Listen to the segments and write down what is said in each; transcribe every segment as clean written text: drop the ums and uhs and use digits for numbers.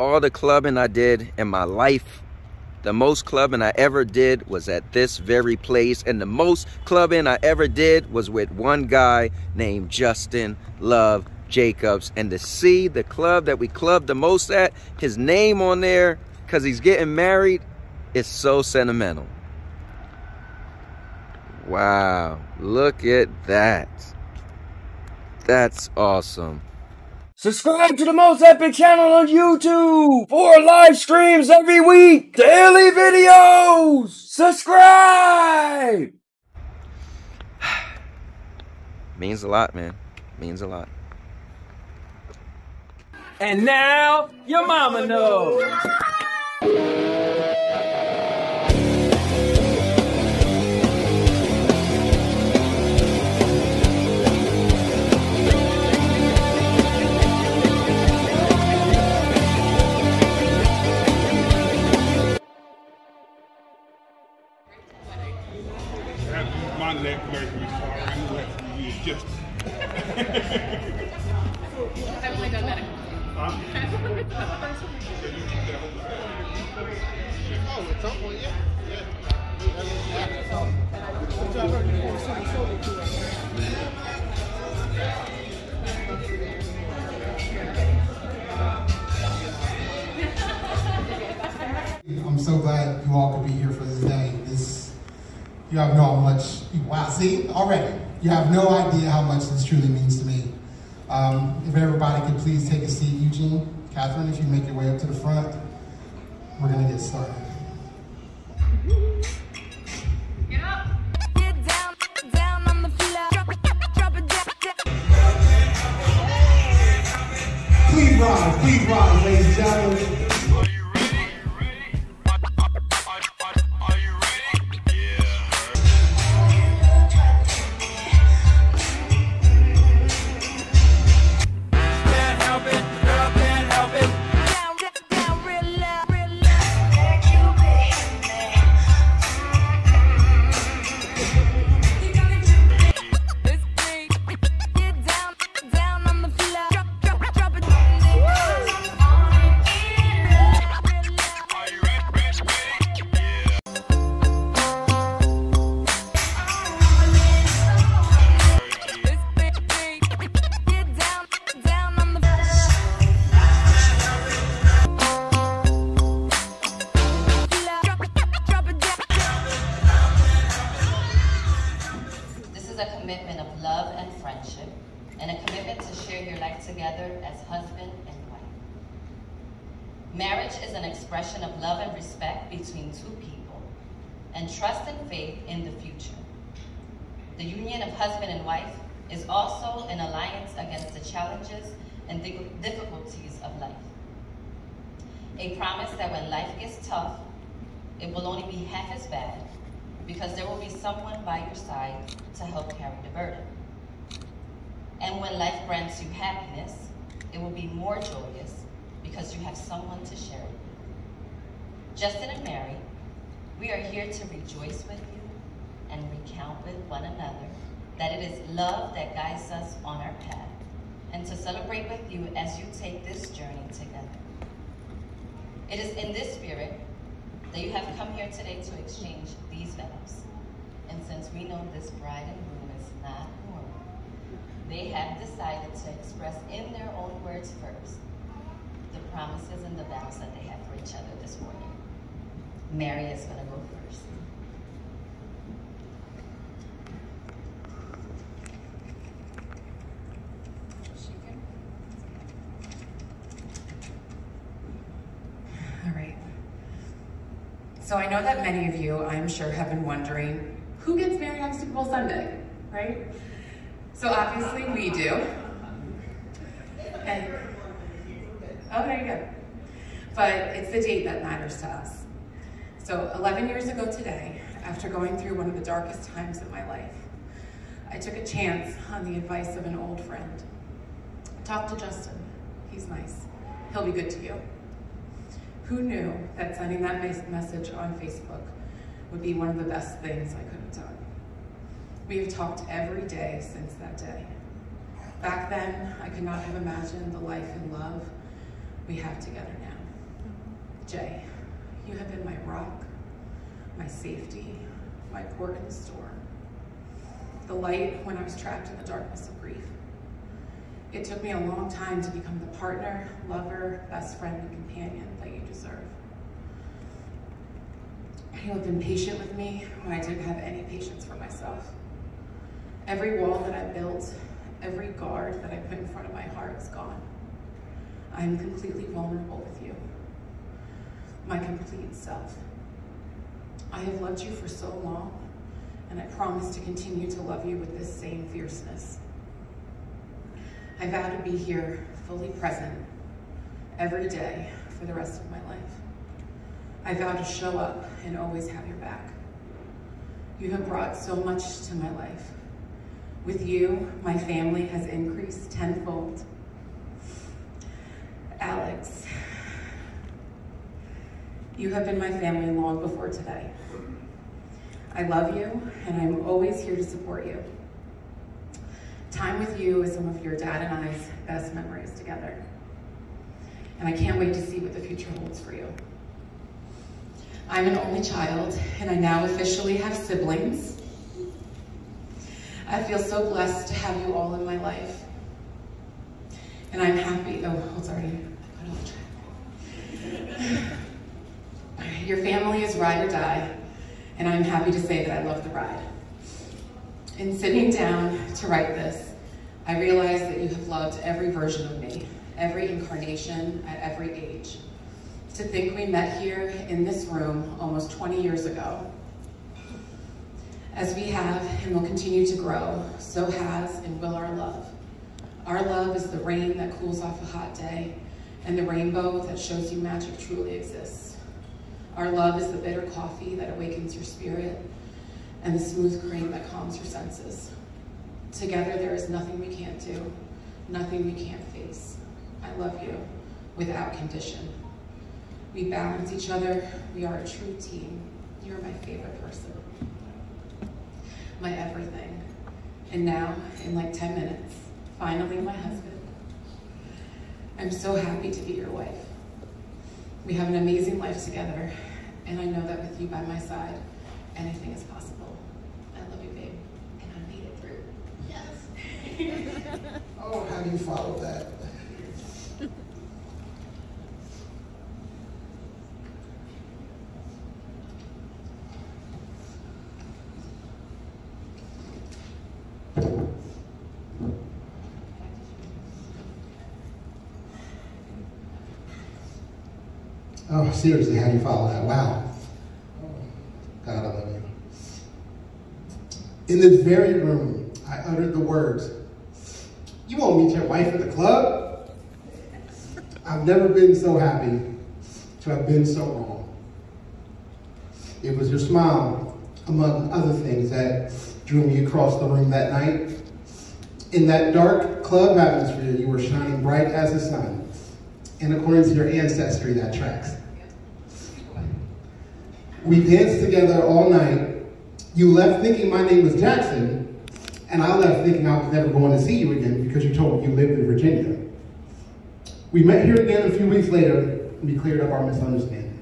all the clubbing I did in my life, the most clubbing I ever did was at this very place. And the most clubbing I ever did was with one guy named Justin Love Jacobs. And to see the club that we clubbed the most at, his name on there, because he's getting married, is so sentimental. Wow, look at that. That's awesome. Subscribe to the Most Epic channel on YouTube for live streams every week. Daily videos. Subscribe. Means a lot, man. Means a lot. And now, your mama knows. My leg Mercury star and left me is just. I've only done that. Huh? Oh, it's up, well, yeah. I'm so glad you all could be here for this day. You have no how much, wow, see, already. You have no idea how much this truly means to me. If everybody could please take a seat, Eugene, Catherine, if you make your way up to the front, we're gonna get started. Get up. Get down on the floor. Drop it down. Please rise, ladies and gentlemen. A commitment of love and friendship, and a commitment to share your life together as husband and wife. Marriage is an expression of love and respect between two people, and trust and faith in the future. The union of husband and wife is also an alliance against the challenges and difficulties of life. A promise that when life gets tough, it will only be half as bad, because there will be someone by your side to help carry the burden. And when life grants you happiness, it will be more joyous because you have someone to share it with. Justin and Mary, we are here to rejoice with you and recount with one another that it is love that guides us on our path, and to celebrate with you as you take this journey together. It is in this spirit that you have come here today to exchange these vows. And since we know this bride and groom is not normal, they have decided to express in their own words first the promises and the vows that they have for each other this morning. Mary is going to go first. All right. So I know that many of you, I'm sure, have been wondering, who gets married on Super Bowl Sunday, right? So obviously we do. And, okay, good. But it's the date that matters to us. So 11 years ago today, after going through one of the darkest times in my life, I took a chance on the advice of an old friend. Talk to Justin. He's nice. He'll be good to you. Who knew that sending that message on Facebook would be one of the best things I could have done? We have talked every day since that day. Back then, I could not have imagined the life and love we have together now. Jay, you have been my rock, my safety, my port in the storm, the light when I was trapped in the darkness of grief. It took me a long time to become the partner, lover, best friend, and companion that you deserve. You have been patient with me when I didn't have any patience for myself. Every wall that I built, every guard that I put in front of my heart is gone. I am completely vulnerable with you, my complete self. I have loved you for so long, and I promise to continue to love you with this same fierceness. I vow to be here, fully present, every day for the rest of my life. I vow to show up and always have your back. You have brought so much to my life. With you, my family has increased tenfold. Alex, you have been my family long before today. I love you, and I'm always here to support you. Time with you is some of your dad and I's best memories together. And I can't wait to see what the future holds for you. I'm an only child, and I now officially have siblings. I feel so blessed to have you all in my life. And I'm happy, sorry. Your family is ride or die, and I'm happy to say that I love the ride. In sitting down to write this, I realized that you have loved every version of me, every incarnation at every age. To think we met here in this room almost 20 years ago. As we have and will continue to grow, so has and will our love. Our love is the rain that cools off a hot day, and the rainbow that shows you magic truly exists. Our love is the bitter coffee that awakens your spirit, and the smooth cream that calms your senses. Together there is nothing we can't do, nothing we can't face. I love you without condition. We balance each other, we are a true team. You're my favorite person, my everything. And now, in like 10 minutes, finally my husband. I'm so happy to be your wife. We have an amazing life together, and I know that with you by my side, anything is possible. I love you, babe, and I made it through. Yes. Oh, how do you follow that? Oh, seriously, how do you follow that? Wow. God, I love you. In this very room, I uttered the words, "You won't meet your wife at the club?" I've never been so happy to have been so wrong. It was your smile, among other things, that drew me across the room that night. In that dark club atmosphere, you were shining bright as the sun. And according to your ancestry, that tracks. We danced together all night. You left thinking my name was Jackson, and I left thinking I was never going to see you again because you told me you lived in Virginia. We met here again a few weeks later, and we cleared up our misunderstanding.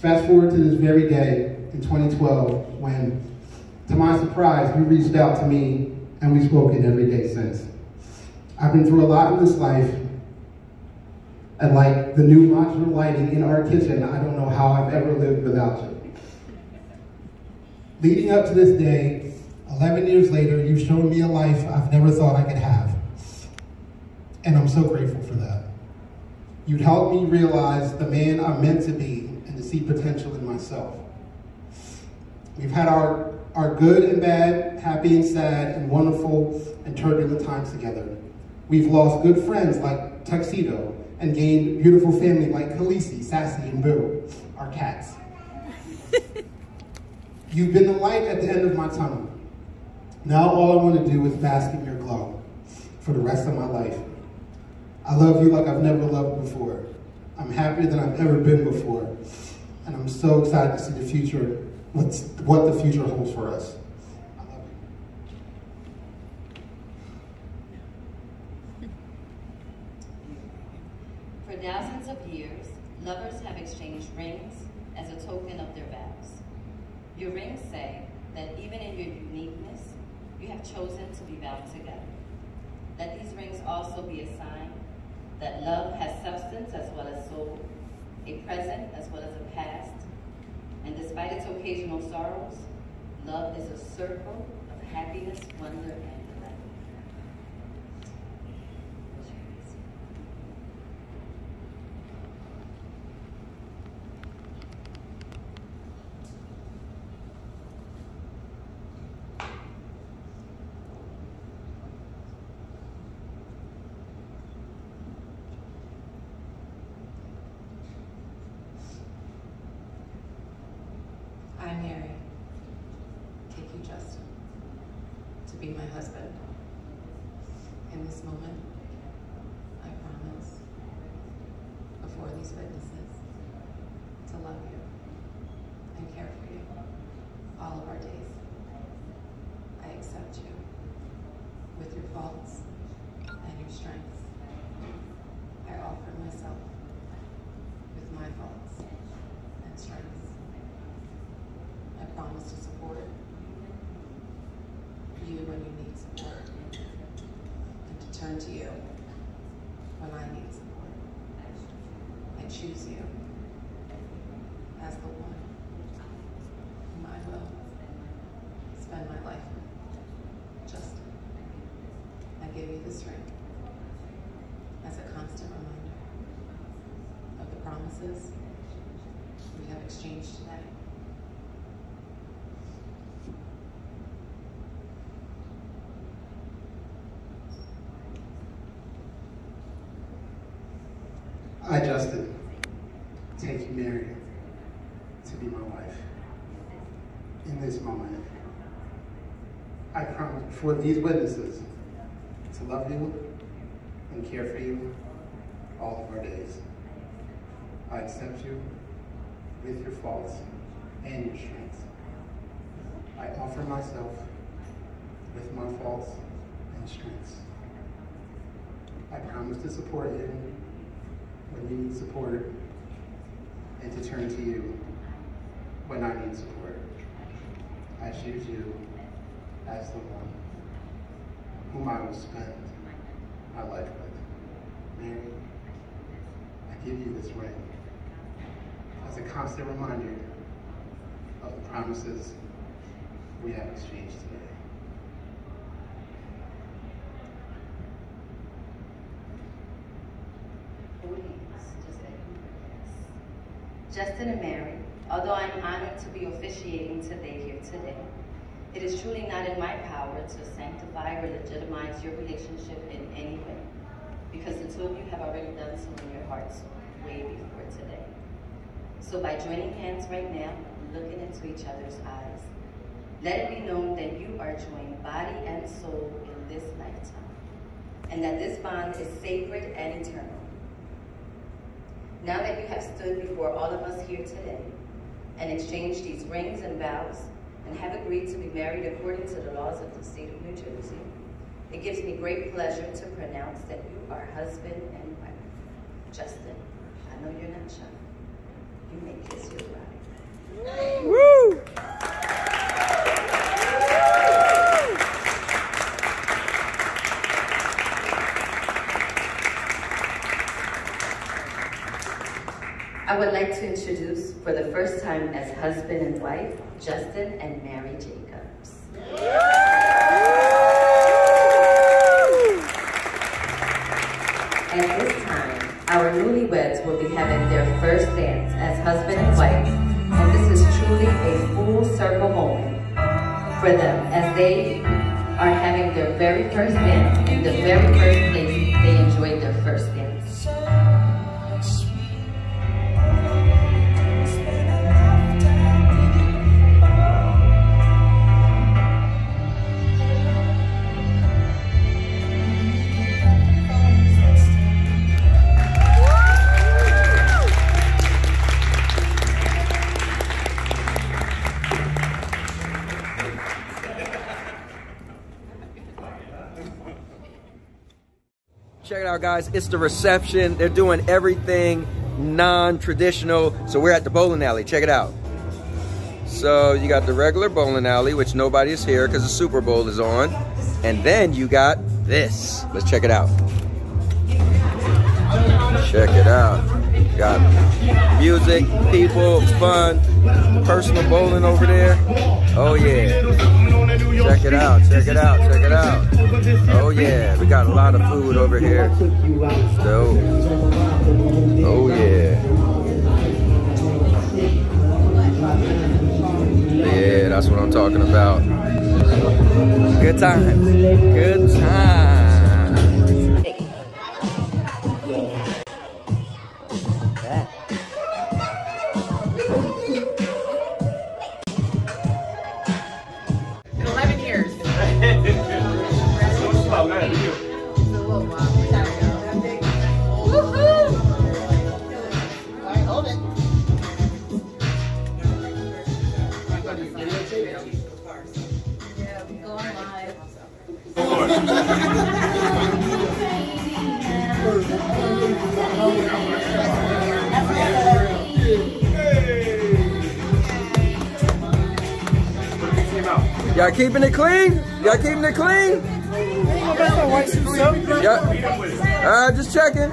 Fast forward to this very day in 2012, when, to my surprise, you reached out to me, and we've spoken every day since. I've been through a lot in this life, and like the new modular lighting in our kitchen, I don't know how I've ever lived without you. Leading up to this day, 11 years later, you've shown me a life I've never thought I could have. And I'm so grateful for that. You'd helped me realize the man I'm meant to be and to see potential in myself. We've had our good and bad, happy and sad, and wonderful and turbulent times together. We've lost good friends like Tuxedo, and gained beautiful family like Khaleesi, Sassy, and Boo, our cats. You've been the light at the end of my tunnel. Now all I want to do is bask in your glow for the rest of my life. I love you like I've never loved before. I'm happier than I've ever been before. And I'm so excited to see the future, what the future holds for us. I love you. For thousands of years, years, lovers have exchanged rings as a token of their vows. Your rings say that even in your uniqueness, you have chosen to be bound together. Let these rings also be a sign that love has substance as well as soul, a present as well as a past, and despite its occasional sorrows, love is a circle of happiness, wonder, and delight. I, Mary, take you, Justin, to be my husband. In this moment, I promise, before these witnesses, to love you and care for you all of our days. I accept you with your faults and your strengths. I offer myself with my faults and strengths. I promise to support you when you need support, and to turn to you when I need support. I choose you as the one whom I will spend my life with. Justin, I give you this ring as a constant reminder of the promises we have exchanged today. I, Justin, take you, Mary, to be my wife. In this moment, I promise before these witnesses to love you and care for you all of our days. I accept you with your faults and your strengths. I offer myself with my faults and strengths. I promise to support you when you need support, and to turn to you when I need support. I choose you as the one whom I will spend my life with. Mary, I give you this ring as a constant reminder of the promises we have exchanged today. Justin and Mary, although I'm honored to be officiating today here today, it is truly not in my power to sanctify or legitimize your relationship in any way, because the two of you have already done so in your hearts way before today. So by joining hands right now, looking into each other's eyes, let it be known that you are joined body and soul in this lifetime, and that this bond is sacred and eternal. Now that you have stood before all of us here today and exchanged these rings and vows and have agreed to be married according to the laws of the state of New Jersey, it gives me great pleasure to pronounce that you are husband and wife. Justin, I know you're not shy. You may kiss your bride. Woo! I would like to introduce, for the first time as husband and wife, Justin and Mary Jacobs. At this time, our newlyweds will be having their first dance as husband and wife, and this is truly a full circle moment for them as they are having their very first dance in the very first place they enjoyed their first dance. Check it out, guys. It's the reception. They're doing everything non-traditional. So we're at the bowling alley. Check it out. So you got the regular bowling alley, which nobody is here because the Super Bowl is on. And then you got this. Let's check it out. Check it out. Got music, people, fun, personal bowling over there. Oh yeah. Check it out, check it out, check it out. Oh yeah, we got a lot of food over here. So, oh yeah. Yeah, that's what I'm talking about. Good times. Good times. Y'all keeping it clean? Y'all keeping it clean? Yeah. Just checking.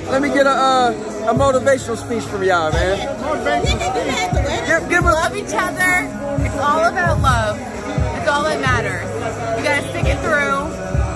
Let me get a motivational speech from y'all, man. Give us. Love each other. It's all about love. It's all that matters. You gotta stick it through.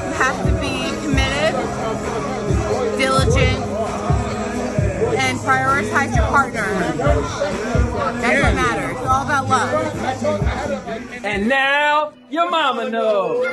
You have to be committed, diligent, and prioritize your partner. That's what matters. It's all about love. And now your mama knows.